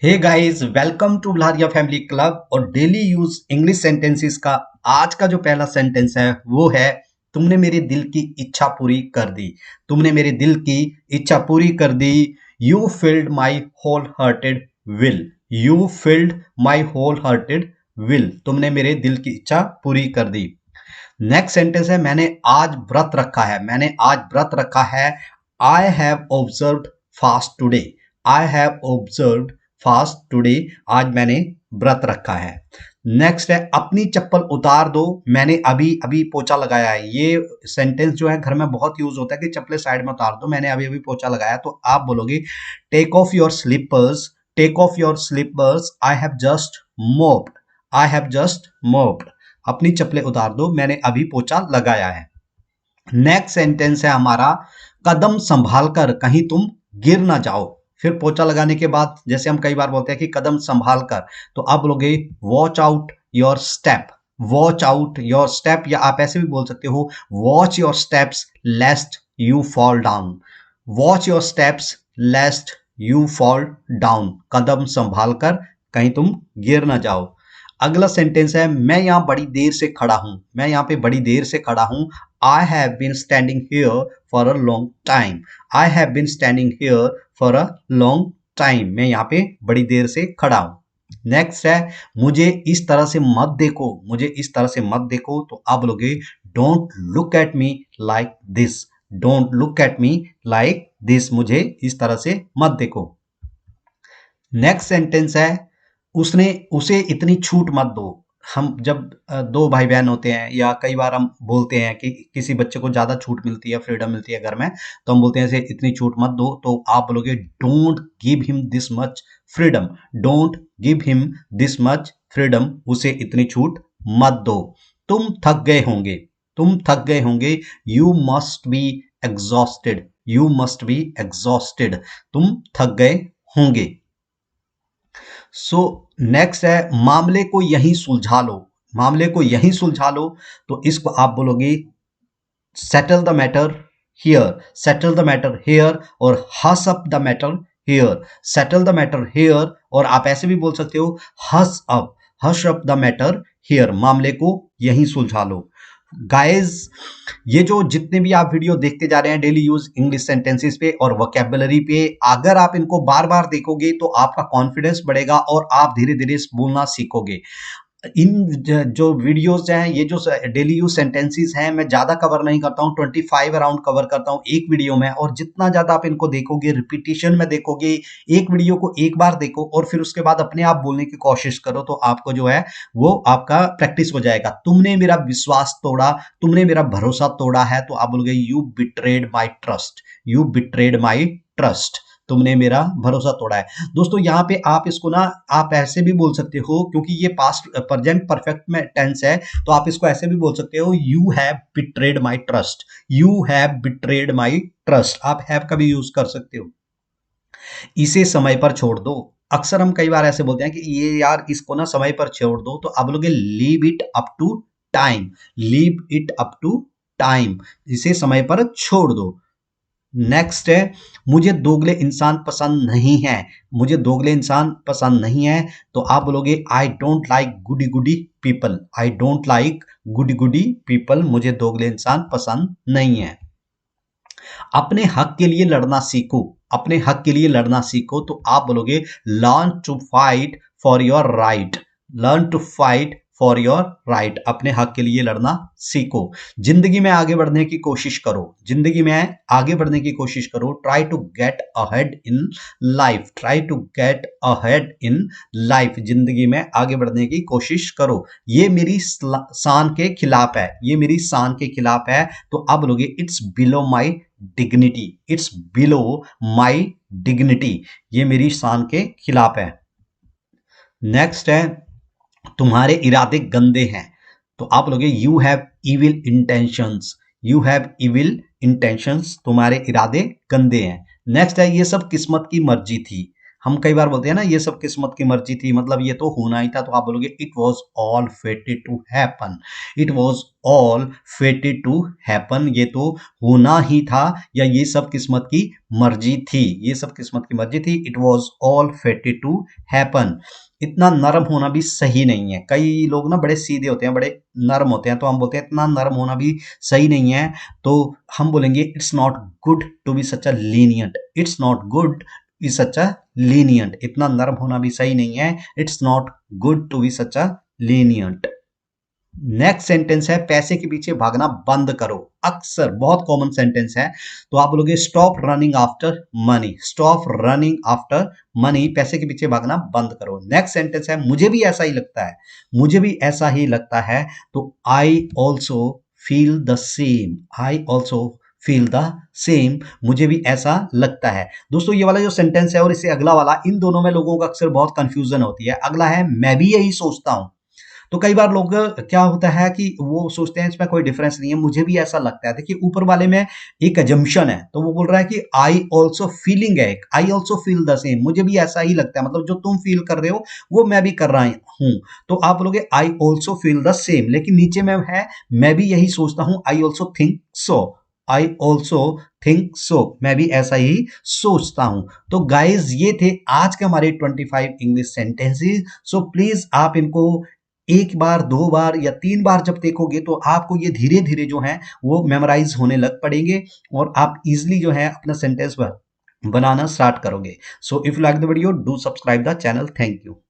Hey guys, welcome to ब्लारिया family club और daily use English sentences का आज का जो पहला सेंटेंस है वो है तुमने मेरे दिल की इच्छा पूरी कर दी। तुमने मेरे दिल की इच्छा पूरी कर दी। You filled my whole hearted will. You filled my whole hearted will. तुमने मेरे दिल की इच्छा पूरी कर दी। नेक्स्ट सेंटेंस है मैंने आज व्रत रखा है। मैंने आज व्रत रखा है। I have observed fast today. I have observed fast today. आज मैंने व्रत रखा है। नेक्स्ट है अपनी चप्पल उतार दो। मैंने अभी अभी पोछा लगाया है। ये सेंटेंस जो है घर में बहुत यूज होता है कि चप्पलें साइड में उतार दो। मैंने अभी अभी पोछा लगाया, तो आप बोलोगे take off your slippers. Take off your slippers. I have just mopped. I have just mopped. अपनी चप्पलें उतार दो, मैंने अभी पोछा लगाया है। नेक्स्ट सेंटेंस है हमारा कदम संभाल कर, कहीं तुम गिर ना जाओ। फिर पोछा लगाने के बाद जैसे हम कई बार बोलते हैं कि कदम संभाल कर, तो आप बोलोगे watch out your step. Watch out your step, या आप ऐसे भी बोल सकते हो watch your steps lest you fall down. Watch your steps lest you fall down. कदम संभाल कर, कहीं तुम गिर ना जाओ। अगला सेंटेंस है मैं यहां बड़ी देर से खड़ा हूं। मैं यहां पे बड़ी देर से खड़ा हूं। I have been standing here for a long time. I have been standing here for a long time. मैं यहां पे बड़ी देर से खड़ा हूं। नेक्स्ट है मुझे इस तरह से मत देखो। मुझे इस तरह से मत देखो, तो आप बोलोगे don't look at me like this. Don't look at me like this. मुझे इस तरह से मत देखो। नेक्स्ट सेंटेंस है उसने उसे इतनी छूट मत दो। हम जब दो भाई बहन होते हैं या कई बार हम बोलते हैं कि किसी बच्चे को ज्यादा छूट मिलती है, फ्रीडम मिलती है घर में, तो हम बोलते हैं इसे इतनी छूट मत दो। तो आप बोलोगे don't give him this much freedom. Don't give him this much freedom. उसे इतनी छूट मत दो। तुम थक गए होंगे। तुम थक गए होंगे। You must be exhausted. You must be exhausted. तुम थक गए होंगे। सो नेक्स्ट है मामले को यहीं सुलझा लो। मामले को यहीं सुलझा लो, तो इसको आप बोलोगे settle the matter here. Settle the matter here और hush up the matter here. Settle the matter here, और आप ऐसे भी बोल सकते हो hush up. Hush up the matter here. मामले को यहीं सुलझा लो। गाइस, ये जो जितने भी आप वीडियो देखते जा रहे हैं डेली यूज इंग्लिश सेंटेंसेस पे और वोकैबुलरी पे, अगर आप इनको बार बार देखोगे तो आपका कॉन्फिडेंस बढ़ेगा और आप धीरे धीरे बोलना सीखोगे। जो वीडियोस हैं, ये जो डेली यूज सेंटेंसेस हैं, मैं ज्यादा कवर नहीं करता हूँ, 25 अराउंड कवर करता हूँ एक वीडियो में। और जितना ज्यादा आप इनको देखोगे, रिपीटिशन में देखोगे, एक वीडियो को एक बार देखो और फिर उसके बाद अपने आप बोलने की कोशिश करो, तो आपको जो है वो आपका प्रैक्टिस हो जाएगा। तुमने मेरा विश्वास तोड़ा, तुमने मेरा भरोसा तोड़ा है, तो आप बोलोगे you betrayed my trust. You betrayed my trust. तुमने मेरा भरोसा तोड़ा है। दोस्तों यहाँ पे आप इसको ना आप ऐसे भी बोल सकते हो, क्योंकि ये पास्ट प्रेजेंट परफेक्ट में टेंस है, तो आप इसको ऐसे भी बोल सकते हो you have betrayed my trust. You have betrayed my trust. आप हैव का भी यूज कर सकते हो। इसे समय पर छोड़ दो। अक्सर हम कई बार ऐसे बोलते हैं कि ये यार इसको ना समय पर छोड़ दो, तो आप बोलोगे leave it up to time. Leave it up to time. इसे समय पर छोड़ दो। नेक्स्ट है मुझे दोगले इंसान पसंद नहीं है। मुझे दोगले इंसान पसंद नहीं है, तो आप बोलोगे I don't like goody goody people. I don't like goody goody people. मुझे दोगले इंसान पसंद नहीं है। अपने हक के लिए लड़ना सीखो। अपने हक के लिए लड़ना सीखो, तो आप बोलोगे learn to fight for your right. Learn to fight for your right. अपने हक के लिए लड़ना सीखो। जिंदगी में आगे बढ़ने की कोशिश करो। जिंदगी में आगे बढ़ने की कोशिश करो। Try to get ahead in life. Try to get ahead in life. जिंदगी में आगे बढ़ने की कोशिश करो। ये मेरी शान के खिलाफ है। ये मेरी शान के खिलाफ है, तो आप बोलोगे it's below my dignity. It's below my dignity. ये मेरी शान के खिलाफ है। नेक्स्ट है तुम्हारे इरादे गंदे हैं, तो आप बोलोगे you have evil intentions. You have evil intentions. तुम्हारे इरादे गंदे हैं। नेक्स्ट है ये सब किस्मत की मर्जी थी। हम कई बार बोलते हैं ना ये सब किस्मत की मर्जी थी, मतलब ये तो होना ही था, तो आप बोलोगे it was all fated to happen. It was all fated to happen, ये तो होना ही था, या ये सब किस्मत की मर्जी थी, ये सब किस्मत की मर्जी थी। It was all fated to happen. इतना नरम होना भी सही नहीं है। कई लोग ना बड़े सीधे होते हैं, बड़े नरम होते हैं, तो हम बोलते हैं इतना नरम होना भी सही नहीं है। तो हम बोलेंगे it's not good to be such a lenient. It's not good be such a lenient. इतना नरम होना भी सही नहीं है। It's not good to be such a lenient. Next sentence है पैसे के पीछे भागना बंद करो। अक्सर बहुत कॉमन सेंटेंस है, तो आप बोलोगे stop running after money. Stop running after money, पैसे के पीछे भागना बंद करो। नेक्स्ट सेंटेंस है मुझे भी ऐसा ही लगता है। मुझे भी ऐसा ही लगता है, तो I also feel the same. I also feel the same, मुझे भी ऐसा लगता है। दोस्तों ये वाला जो सेंटेंस है और इससे अगला वाला, इन दोनों में लोगों को अक्सर बहुत कंफ्यूजन होती है। अगला है मैं भी यही सोचता हूं। तो कई बार लोग क्या होता है कि वो सोचते हैं इसमें कोई डिफरेंस नहीं है, मुझे भी ऐसा लगता है। देखिए ऊपर वाले में एक अजम्पशन है, तो वो बोल रहा है कि आई ऑल्सो फीलिंग है, I also feel the same, मुझे भी ऐसा ही लगता है, मतलब जो तुम फील कर रहे हो वो मैं भी कर रहा हूं। तो आप बोलोगे I also feel the same, लेकिन नीचे में है मैं भी यही सोचता हूं, I also think so. I also think so, मैं भी ऐसा ही सोचता हूं। तो गाइज ये थे आज के हमारे 25 इंग्लिश सेंटेंसेस। सो प्लीज आप इनको एक बार, दो बार या तीन बार जब देखोगे तो आपको ये धीरे धीरे जो है वो मेमोराइज होने लग पड़ेंगे, और आप इजिली जो है अपना सेंटेंस बनाना स्टार्ट करोगे। So if you like the video do subscribe the channel. Thank you.